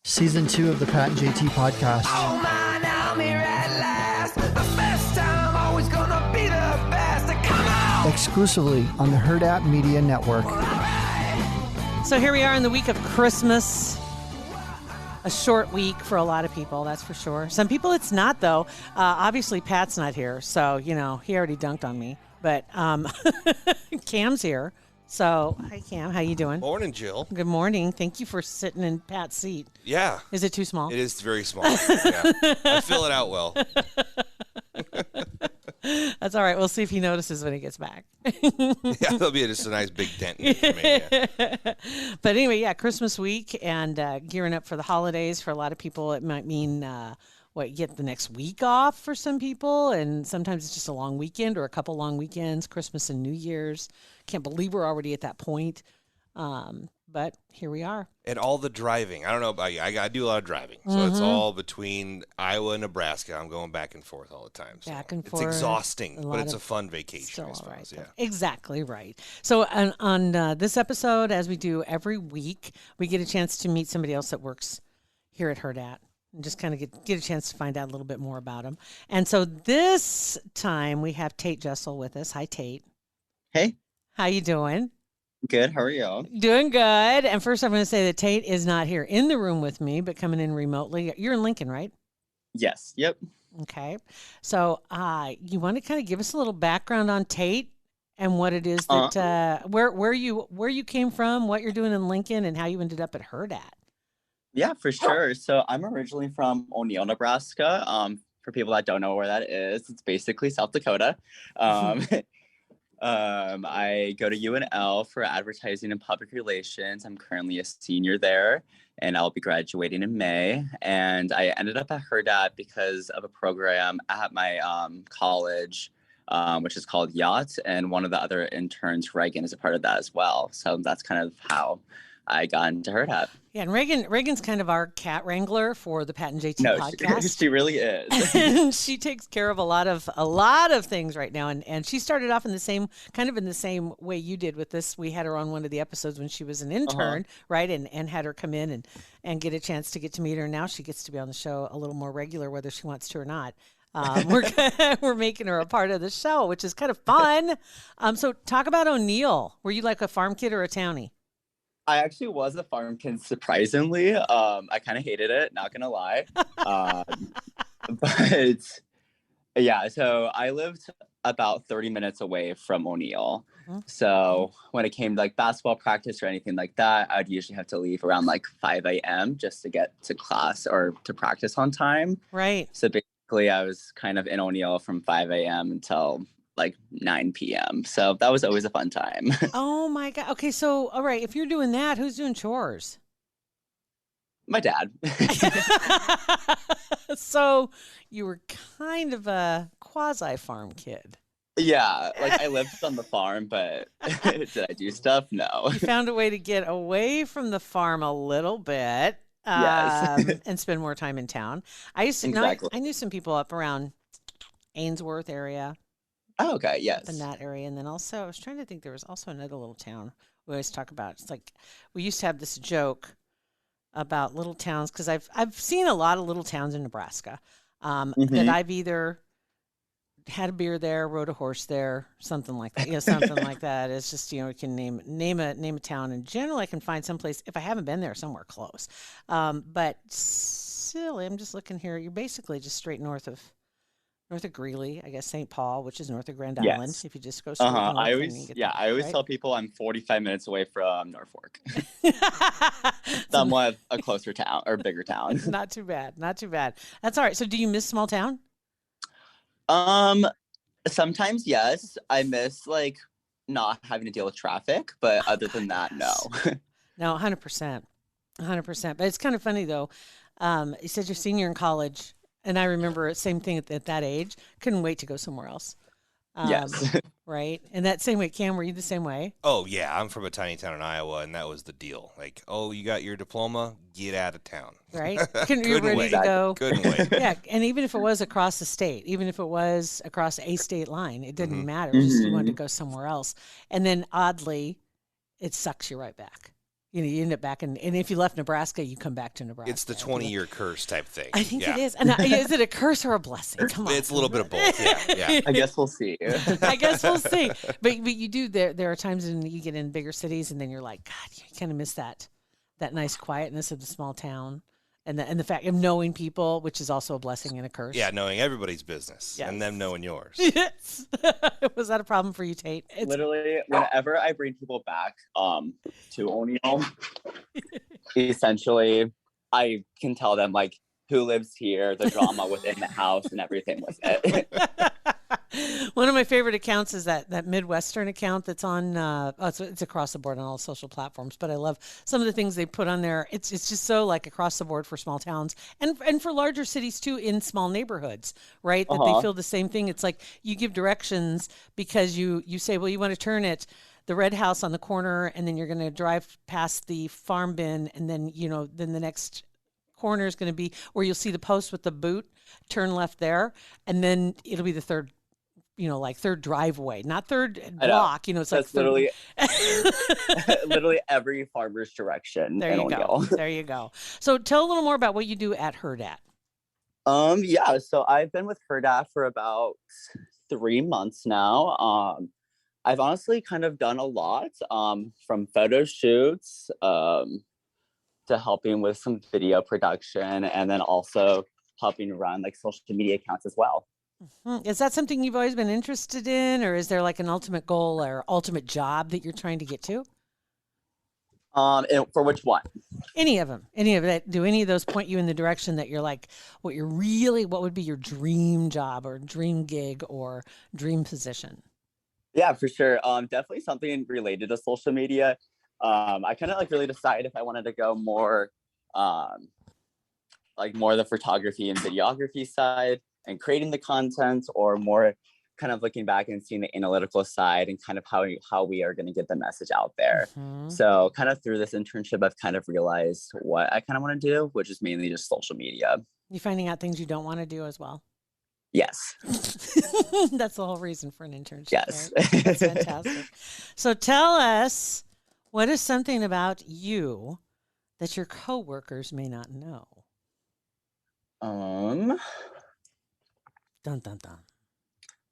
Season 2 of the Pat and JT podcast. Oh man, I'm here at last. The best time, always gonna be the best. Come on! Exclusively on the Hurrdat Media Network. So here we are in the week of Christmas. A short week for a lot of people, that's for sure. Some people it's not, though. Obviously, Pat's not here, so, you know, he already dunked on me. But Cam's here. So, hi, Cam. How you doing? Morning, Jill. Good morning. Thank you for sitting in Pat's seat. Yeah. Is it too small? It is very small. Yeah. I fill it out well. That's all right. We'll see if he notices when he gets back. Yeah, there'll be just a nice big dent in it for me. Yeah. But anyway, yeah, Christmas week and gearing up for the holidays. For a lot of people, it might mean you get the next week off for some people, and sometimes it's just a long weekend or a couple long weekends, Christmas and New Year's. Can't believe we're already at that point, but here we are. And all the driving. I don't know about you. I do a lot of driving, so it's all between Iowa and Nebraska. I'm going back and forth all the time. So Back and forth. It's exhausting, but it's a fun vacation, Still I all suppose. right. Yeah. Exactly right. So on this episode, as we do every week, we get a chance to meet somebody else that works here at Hurrdat. And just kind of get a chance to find out a little bit more about them. And so this time we have Tayte Jussel with us. Hi, Tate. Hey. How you doing? Good. How are you? Doing good. And first I'm going to say that Tate is not here in the room with me, but coming in remotely. You're in Lincoln, right? Yes. Yep. Okay. So you want to kind of give us a little background on Tate and what it is that where you came from, what you're doing in Lincoln, and how you ended up at Hurrdat. Yeah, for sure. So I'm originally from O'Neill, Nebraska. For people that don't know where that is, it's basically South Dakota. I go to UNL for advertising and public relations. I'm currently a senior there, and I'll be graduating in May. And I ended up at Hurrdat because of a program at my college, which is called Yacht. And one of the other interns, Reagan, is a part of that as well. So that's kind of how I got into Hurrdat. Yeah, and Reagan's kind of our cat wrangler for the Pat and JT podcast. She really is. And she takes care of a lot of things right now. And she started off in the same way you did with this. We had her on one of the episodes when she was an intern, right? And had her come in and get a chance to get to meet her. Now she gets to be on the show a little more regular, whether she wants to or not. We're making her a part of the show, which is kind of fun. So talk about O'Neill. Were you like a farm kid or a townie? I actually was a farm kid, surprisingly. I kind of hated it, not gonna lie. But yeah, so I lived about 30 minutes away from O'Neill. So when it came to like basketball practice or anything like that, I'd usually have to leave around like 5 a.m. just to get to class or to practice on time. Right. So basically I was kind of in O'Neill from 5 a.m. until like 9 p.m. So that was always a fun time. Oh my God. Okay. So, all right. If you're doing that, who's doing chores? My dad. So you were kind of a quasi farm kid. Yeah. Like I lived on the farm, but did I do stuff? No. You found a way to get away from the farm a little bit. Yes. And spend more time in town. I used to Exactly. I knew some people up around Ainsworth area. Oh, okay. Yes. In that area. And then also, I was trying to think, there was also another little town we always talk about. It's like, we used to have this joke about little towns, because I've seen a lot of little towns in Nebraska that I've either had a beer there, rode a horse there, something like that. Something like that. It's just, we can name a town. In general, I can find someplace, if I haven't been there, somewhere close. But silly, I'm just looking here. You're basically just straight north of Greeley, I guess St. Paul, which is north of Grand Island. If you just go straight north. I always tell people I'm 45 minutes away from Norfolk. Somewhat a closer town or bigger town. Not too bad. That's all right. So do you miss small town? Sometimes yes. I miss like not having to deal with traffic, but other than that, no. No, 100%. But it's kind of funny though. You said you're senior in college. And I remember same thing at that age. Couldn't wait to go somewhere else. Yes. Right. And that same way, Cam, were you the same way? Oh, yeah. I'm from a tiny town in Iowa, and that was the deal. Like, oh, you got your diploma? Get out of town. Right. You're ready to go. Couldn't wait. Yeah. And even if it was across the state, even if it was across a state line, it didn't matter. Just you wanted to go somewhere else. And then oddly, it sucks you right back. you end up back and if you left Nebraska, you come back to Nebraska. It's the 20-year curse type thing. I think it is. And is it a curse or a blessing? Come on. It's a little bit of both. Yeah. I guess we'll see. I guess we'll see. But you do. There are times when you get in bigger cities, and then you're like, God, you kind of miss that nice quietness of the small town. And the fact of knowing people, which is also a blessing and a curse. Yeah, knowing everybody's business Yes. and them knowing yours. Yes. Was that a problem for you, Tate? Literally, whenever I bring people back to O'Neill, essentially, I can tell them like who lives here, the drama within the house, and everything with it. One of my favorite accounts is that Midwestern account that's on. It's across the board on all social platforms, but I love some of the things they put on there. It's just so like across the board for small towns and for larger cities too, in small neighborhoods, right? That they feel the same thing. It's like you give directions because you say, well, you want to turn at the red house on the corner, and then you're going to drive past the farm bin, and then then the next corner is going to be where you'll see the post with the boot. Turn left there, and then it'll be the third. Third driveway, not third block. It's That's like literally literally every farmer's direction. There you go. There you go. So tell a little more about what you do at Hurrdat. Yeah. So I've been with Hurrdat for about 3 months now. I've honestly kind of done a lot, from photo shoots to helping with some video production, and then also helping run like social media accounts as well. Is that something you've always been interested in, or is there like an ultimate goal or ultimate job that you're trying to get to? For which one? Any of them. Any of it. Do any of those point you in the direction that you're like, what would be your dream job or dream gig or dream position? Yeah, for sure. Definitely something related to social media. I kind of like really decide if I wanted to go more, like more the photography and videography side and creating the content, or more kind of looking back and seeing the analytical side and kind of how we are going to get the message out there. So kind of through this internship, I've kind of realized what I kind of want to do, which is mainly just social media. You finding out things you don't want to do as well? Yes. That's the whole reason for an internship. Yes. Right? That's fantastic. So tell us, what is something about you that your coworkers may not know? Dun, dun, dun.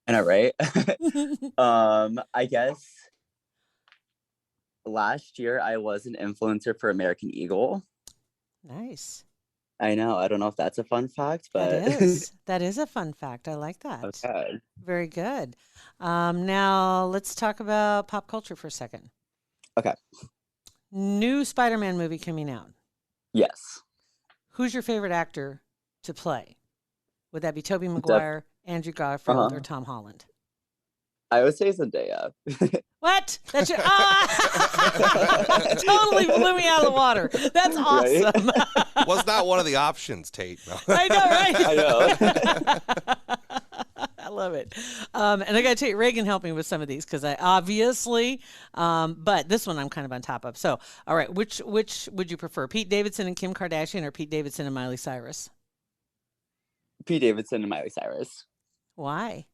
I know, right? I guess last year I was an influencer for American Eagle. Nice. I know. I don't know if that's a fun fact, but that is a fun fact. I like that. Okay. Very good. Now let's talk about pop culture for a second. Okay. New Spider-Man movie coming out. Yes. Who's your favorite actor to play? Would that be Tobey Maguire, Andrew Garfield, or Tom Holland? I would say Zendaya. What? That's your totally blew me out of the water. That's awesome. Right? Was not one of the options, Tate. No. I know, right? I know. I love it. And I got to tell you, Reagan helped me with some of these because I obviously, but this one I'm kind of on top of. So, all right, which would you prefer, Pete Davidson and Kim Kardashian, or Pete Davidson and Miley Cyrus? Pete Davidson and Miley Cyrus. Why?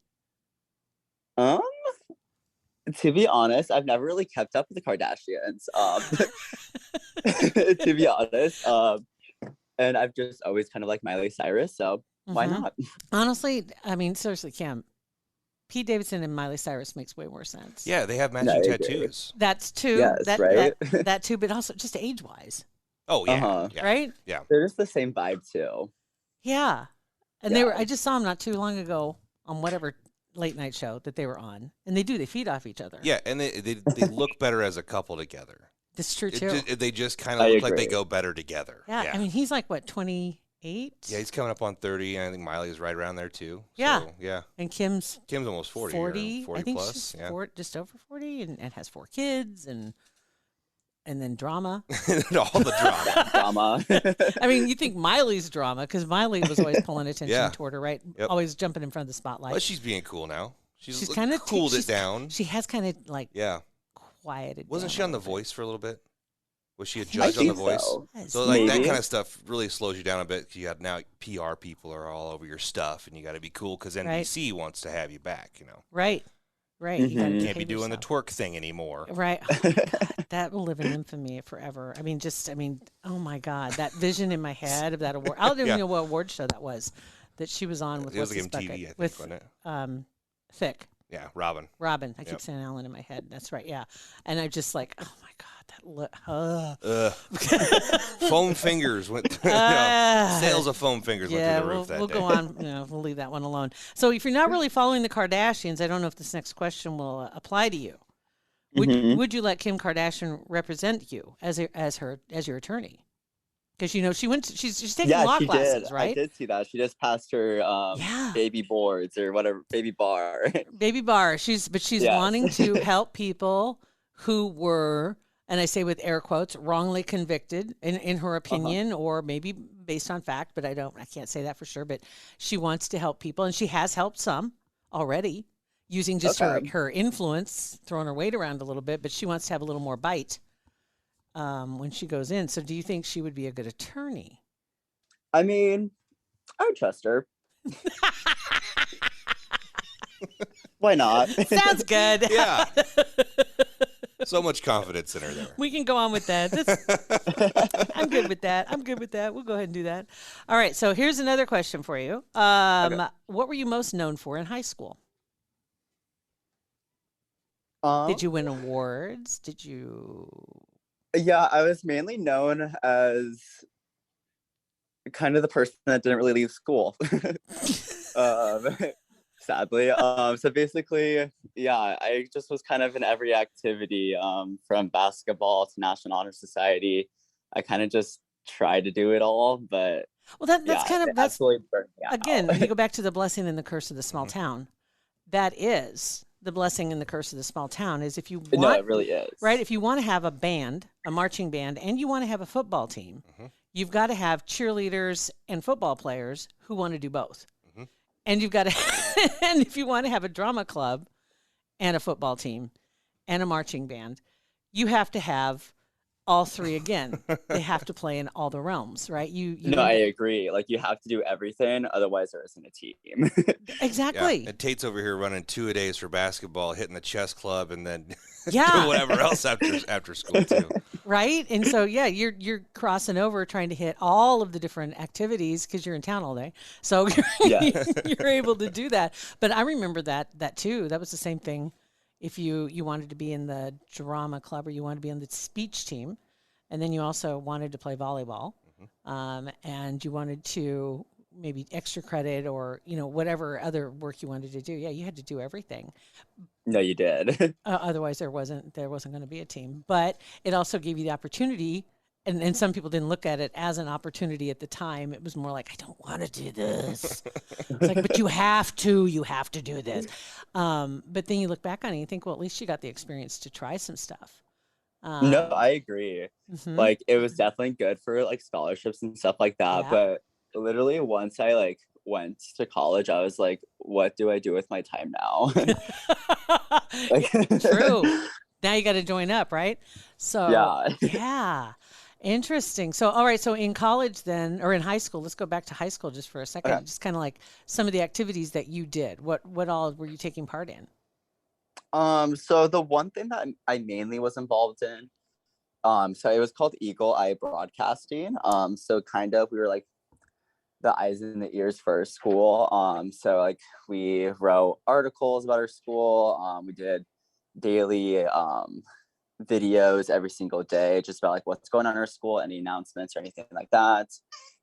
To be honest, I've never really kept up with the Kardashians. To be honest, and I've just always kind of liked Miley Cyrus, so why not? Honestly, I mean, seriously, Kim, Pete Davidson and Miley Cyrus makes way more sense. Yeah, they have matching tattoos. That's too. Yes, right? that too, but also just age-wise. Oh yeah, yeah. Right? Yeah, they're just the same vibe too. Yeah, and they were. I just saw them not too long ago on whatever late night show that they were on, and they feed off each other. Yeah, and they look better as a couple together. That's true too. They just kind of look like they go better together. Yeah, I mean, he's like what, 28? Yeah, he's coming up on 30, and I think Miley's right around there too. Yeah, so, yeah. And Kim's almost 40. 40, 40 I think plus. she's Yeah. just over 40, and has 4 kids, and then drama. All the Drama. I mean, you think Miley's drama, because Miley was always pulling attention toward her, right? Yep. Always jumping in front of the spotlight. But she's being cool now. She's kind of cooled it down. She has kind of like quieted. Wasn't down she on The Voice for a little bit? Was she a judge on The Voice? So Maybe. like that kind of stuff really slows you down a bit. You got now PR people are all over your stuff, and you got to be cool because NBC wants to have you back. Right. Right. You got to Can't be doing the twerk thing anymore. Right. Oh my God, that will live in infamy forever. Oh my God, that vision in my head of that award. I don't even know what award show that was that she was on with. It was what's like his MTV, bucket? I think, With wasn't it? Thick. Yeah, Robin. I keep saying Alan in my head. That's right. Yeah. And I'm just like, oh my God, Foam fingers went. Sales of foam fingers went through the roof that we'll day. go on. We'll leave that one alone. So if you're not really following the Kardashians, I don't know if this next question will apply to you. Would you let Kim Kardashian represent you as your attorney? Because she's taking law classes, did. right? I did see that. She just passed her baby boards or whatever, baby bar. Baby bar. She's wanting to help people who were, and I say with air quotes, wrongly convicted in her opinion, or maybe based on fact, but I can't say that for sure. But she wants to help people, and she has helped some already using just her influence, throwing her weight around a little bit. But she wants to have a little more bite when she goes in. So do you think she would be a good attorney? I mean, I would trust her. Why not? Sounds good. Yeah. So much confidence in her there. We can go on with that. I'm good with that. We'll go ahead and do that. All right. So here's another question for you. What were you most known for in high school? Did you win awards? Did you? Yeah, I was mainly known as kind of the person that didn't really leave school. Sadly. So basically, yeah, I just was kind of in every activity, from basketball to National Honor Society. I kind of just tried to do it all, but that's absolutely burned me out. Again, you go back to the blessing and the curse of the small town. That is the blessing and the curse of the small town. Is if you want, no, it really is, right. If you want to have a band, a marching band, and you want to have a football team, you've got to have cheerleaders and football players who want to do both. And you've got to, and if you want to have a drama club and a football team and a marching band, you have to have all three again. They have to play in all the realms, right? I agree. Like, you have to do everything, otherwise there isn't a team. Exactly. Yeah. And Tate's over here running 2-a-days for basketball, hitting the chess club, and then doing whatever else after school too. Right. And so you're crossing over trying to hit all of the different activities because you're in town all day. So you're able to do that. But I remember that too. That was the same thing. If you wanted to be in the drama club or you wanted to be on the speech team, and then you also wanted to play volleyball, and you wanted to maybe extra credit or whatever other work you wanted to do. Yeah, you had to do everything. No, you did. Otherwise, there wasn't going to be a team. But it also gave you the opportunity. And some people didn't look at it as an opportunity at the time. It was more like, I don't want to do this. It's like, but you have to do this. But then you look back on it and you think, well, at least you got the experience to try some stuff. No, I agree. Like, it was definitely good for like scholarships and stuff like that. Yeah. But literally once I went to college, I was like, what do I do with my time now? True. Now you got to join up, right? So yeah. Interesting. So, all right. So in college then, or in high school, let's go back to high school just for a second. Okay. Just kind of like some of the activities that you did. What all were you taking part in? So the one thing that I mainly was involved in, so it was called Eagle Eye Broadcasting. So kind of we were like the eyes and the ears for our school. So like we wrote articles about our school. We did daily videos every single day just about like what's going on in our school, any announcements or anything like that.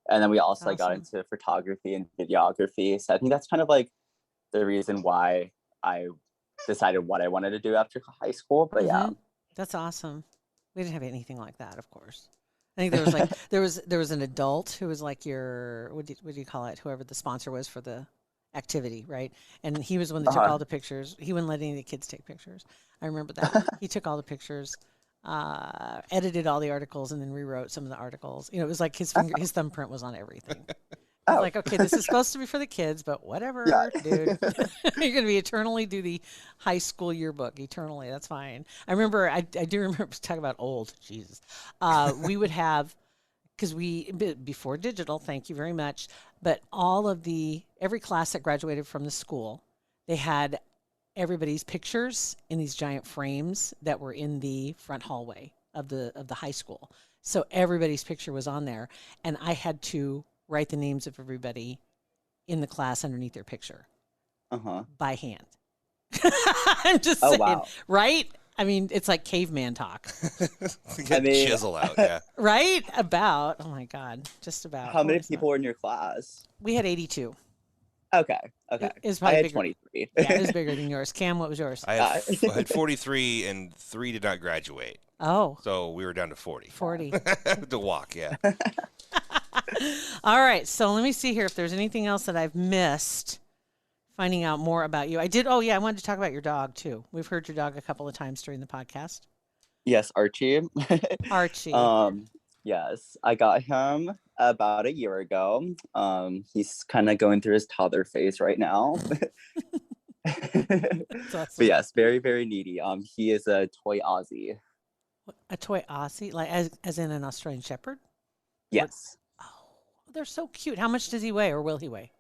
And then we also got into photography and videography. So I think that's kind of like the reason why I decided what I wanted to do after high school. But yeah, that's awesome. We didn't have anything like that, of course. I think there was like there was an adult who was like your what do you call it, whoever the sponsor was for the activity, right? And he was the one that took all the pictures. He wouldn't let any of the kids take pictures. I remember that. He took all the pictures, edited all the articles, and then rewrote some of the articles. It was like his thumbprint was on everything. Like, okay, this is supposed to be for the kids, but whatever, dude. You're going to be eternally do the high school yearbook, eternally. That's fine. I remember, I do remember, talking about old, Jesus. We would have, because before digital, thank you very much, but every class that graduated from the school, they had everybody's pictures in these giant frames that were in the front hallway of the high school. So everybody's picture was on there, and I had to write the names of everybody in the class underneath their picture by hand. I'm just saying, wow. right? I mean, it's like caveman talk. Get chisel out, yeah. Right? About. Oh, my God. Just about. How many people were in your class? We had 82. Okay. It was I probably had bigger. 23. Yeah, it was bigger than yours. Cam, what was yours? I had 43, and 3 did not graduate. Oh. So we were down to 40. 40. To walk, yeah. All right. So let me see here if there's anything else that I've missed. Finding out more about you. I did. Oh, yeah. I wanted to talk about your dog, too. We've heard your dog a couple of times during the podcast. Yes, Archie. Archie. Yes, I got him about a year ago. He's kind of going through his toddler phase right now. Awesome. But yes, very, very needy. He is a toy Aussie. A toy Aussie? Like as in an Australian Shepherd? Yes. Oh, they're so cute. How much does he weigh, or will he weigh?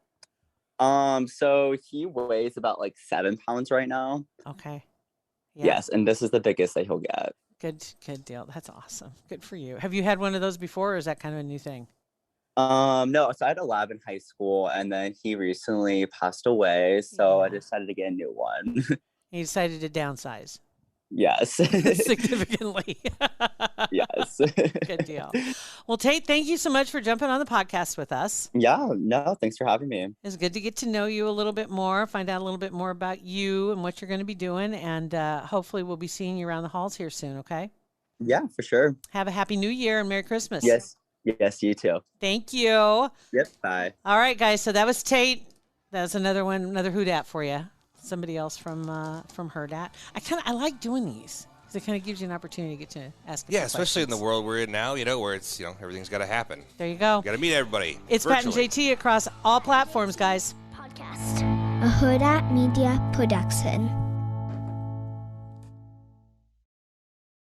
So he weighs about like 7 pounds right now. Okay. Yeah. Yes, and this is the biggest that he'll get. Good deal. That's awesome. Good for you. Have you had one of those before, or is that kind of a new thing? No, so I had a lab in high school, and then he recently passed away, so I decided to get a new one. You decided to downsize. Yes. Significantly. Yes. Good deal. Well, Tayte, thank you so much for jumping on the podcast with us. Yeah, no, thanks for having me. It's good to get to know you a little bit more, find out a little bit more about you and what you're going to be doing, and hopefully we'll be seeing you around the halls here soon, okay? Yeah, for sure. Have a happy new year and Merry Christmas. Yes, you too. Thank you. Yep, bye. All right, guys, so that was Tayte. That's another one, another Whodat for you. Somebody else from Hurrdat. I like doing these because it kind of gives you an opportunity to get to ask. Yeah, especially in the world we're in now, where it's everything's got to happen. There you go. Got to meet everybody. It's virtually. Pat and JT across all platforms, guys. Podcast, a Hurrdat Media Production.